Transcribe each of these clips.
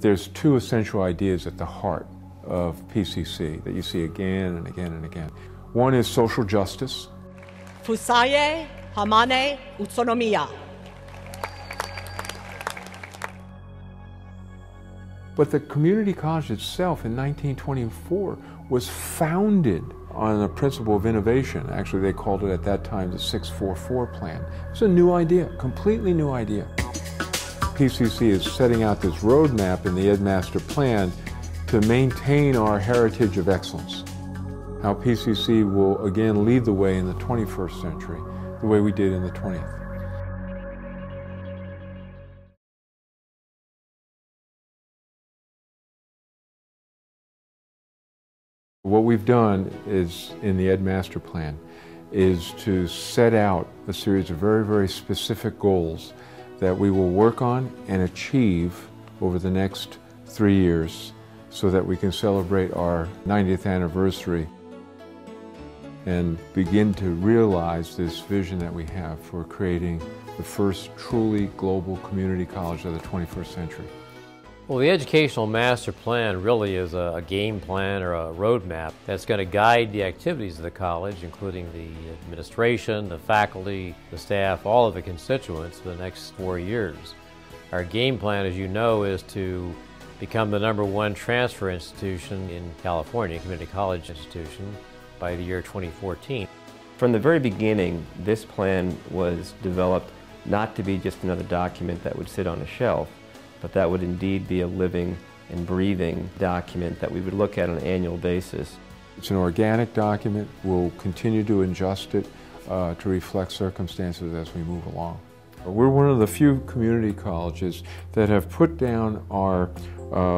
There's two essential ideas at the heart of PCC that you see again and again and again. One is social justice. Fusaye, Hamane, Utsonomiya. But the community college itself in 1924 was founded on the principle of innovation. Actually, they called it at that time the 644 plan. It's a new idea, completely new idea. PCC is setting out this roadmap in the Ed Master Plan to maintain our heritage of excellence. How PCC will again lead the way in the 21st century, the way we did in the 20th. What we've done is, in the Ed Master Plan, is to set out a series of very, very specific goals that we will work on and achieve over the next 3 years so that we can celebrate our 90th anniversary and begin to realize this vision that we have for creating the first truly global community college of the 21st century. Well, the Educational Master Plan really is a game plan or a roadmap that's going to guide the activities of the college, including the administration, the faculty, the staff, all of the constituents for the next 4 years. Our game plan, as you know, is to become the #1 transfer institution in California, community college institution, by the year 2014. From the very beginning, this plan was developed not to be just another document that would sit on a shelf, but that would indeed be a living and breathing document that we would look at on an annual basis. It's an organic document. We'll continue to adjust it to reflect circumstances as we move along. We're one of the few community colleges that have put down our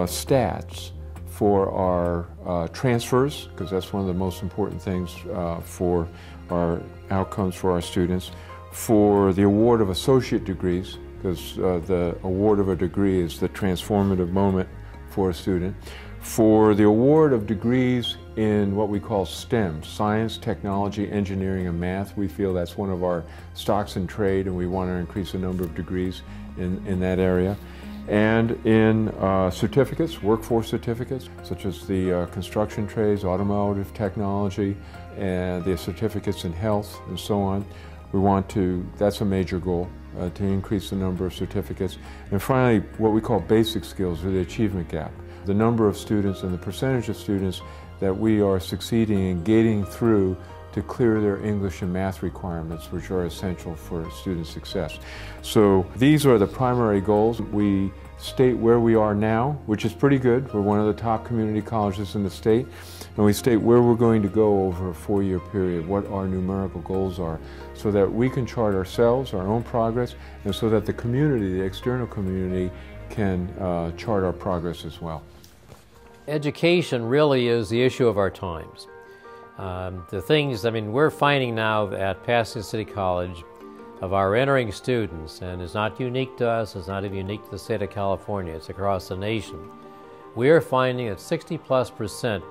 stats for our transfers, because that's one of the most important things for our outcomes for our students, for the award of associate degrees, because the award of a degree is the transformative moment for a student, for the award of degrees in what we call STEM, science, technology, engineering, and math. We feel that's one of our stocks in trade, and we want to increase the number of degrees in that area. And in certificates, workforce certificates, such as the construction trades, automotive technology, and the certificates in health, and so on. We want to, that's a major goal, to increase the number of certificates. And finally, what we call basic skills, or the achievement gap. The number of students and the percentage of students that we are succeeding in getting through to clear their English and math requirements, which are essential for student success. So these are the primary goals. We state where we are now, which is pretty good. We're one of the top community colleges in the state. And we state where we're going to go over a 4-year period, what our numerical goals are, so that we can chart ourselves, our own progress, and so that the community, the external community, can chart our progress as well. Education really is the issue of our times. The things, we're finding now at Pasadena City College, of our entering students, and it's not unique to us, it's not even unique to the state of California, it's across the nation. We are finding that 60+%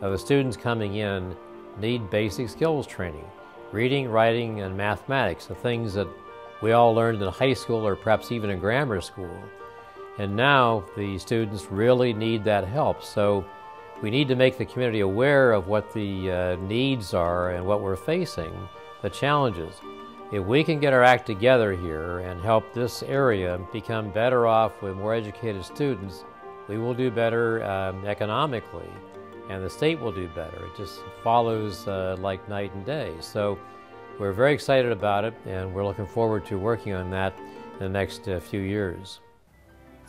of the students coming in need basic skills training. Reading, writing, and mathematics, the things that we all learned in high school or perhaps even in grammar school. And now the students really need that help. So we need to make the community aware of what the needs are and what we're facing, the challenges. If we can get our act together here and help this area become better off with more educated students, we will do better economically, and the state will do better. It just follows like night and day. So we're very excited about it, and we're looking forward to working on that in the next few years.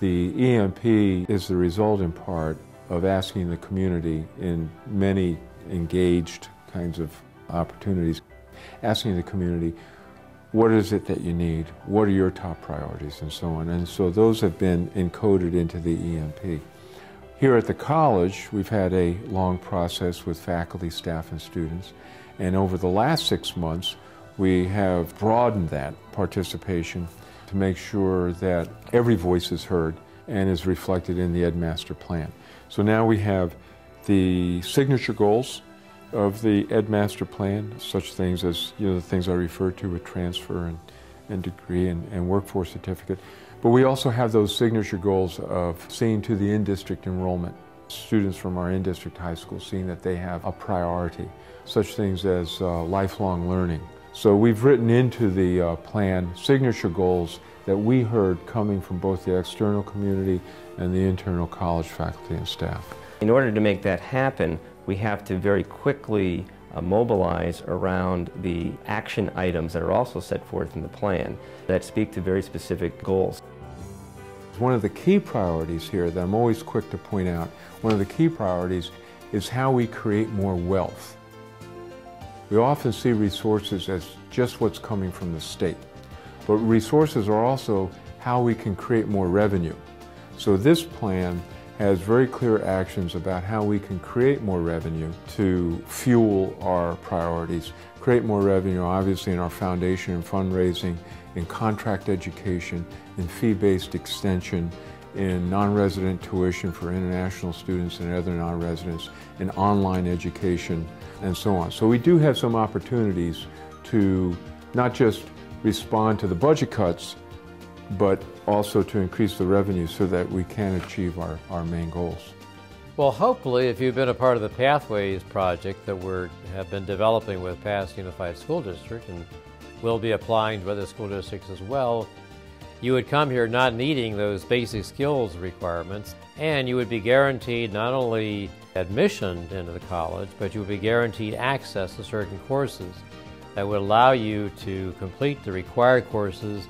The EMP is the result in part of asking the community in many engaged kinds of opportunities, asking the community, what is it that you need? What are your top priorities? And so on. And so those have been encoded into the EMP. Here at the college, we've had a long process with faculty, staff, and students. And over the last 6 months, we have broadened that participation to make sure that every voice is heard and is reflected in the Ed Master Plan. So now we have the signature goals of the Ed Master Plan, such things as the things I referred to with transfer and degree and workforce certificate. But we also have those signature goals of seeing to the in-district enrollment. Students from our in-district high schools seeing that they have a priority, such things as lifelong learning. So we've written into the plan signature goals that we heard coming from both the external community and the internal college faculty and staff. In order to make that happen, we have to very quickly mobilize around the action items that are also set forth in the plan that speak to very specific goals. One of the key priorities here that I'm always quick to point out, one of the key priorities is how we create more wealth. We often see resources as just what's coming from the state, but resources are also how we can create more revenue. So this plan has very clear actions about how we can create more revenue to fuel our priorities, create more revenue obviously in our foundation and fundraising, in contract education, in fee-based extension, in non-resident tuition for international students and other non-residents, in online education, and so on. So we do have some opportunities to not just respond to the budget cuts, but also to increase the revenue so that we can achieve our main goals. Well, hopefully, if you've been a part of the Pathways project that we have been developing with Pasadena Unified School District and will be applying to other school districts as well, you would come here not needing those basic skills requirements, and you would be guaranteed not only admission into the college, but you would be guaranteed access to certain courses that would allow you to complete the required courses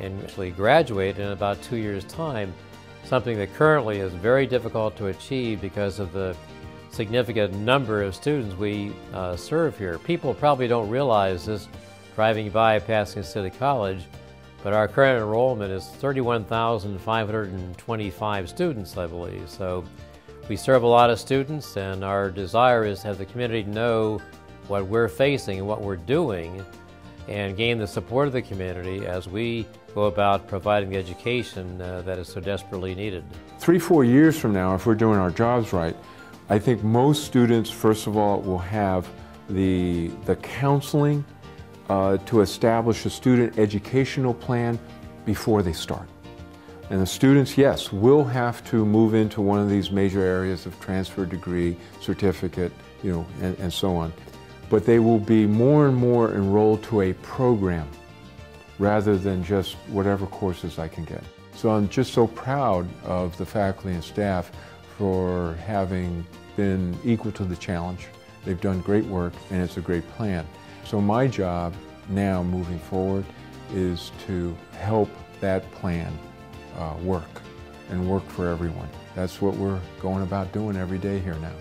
and actually graduate in about 2 years' time, something that currently is very difficult to achieve because of the significant number of students we serve here. People probably don't realize this driving by Pasadena City College, but our current enrollment is 31,525 students, I believe. So we serve a lot of students, and our desire is to have the community know what we're facing and what we're doing and gain the support of the community as we go about providing the education that is so desperately needed. 3-4 years from now, if we're doing our jobs right, I think most students, first of all, will have the counseling to establish a student educational plan before they start. And the students, yes, will have to move into one of these major areas of transfer degree, certificate, and so on. But they will be more and more enrolled to a program rather than just whatever courses I can get. So I'm just so proud of the faculty and staff for having been equal to the challenge. They've done great work, and it's a great plan. So my job now moving forward is to help that plan work and work for everyone. That's what we're going about doing every day here now.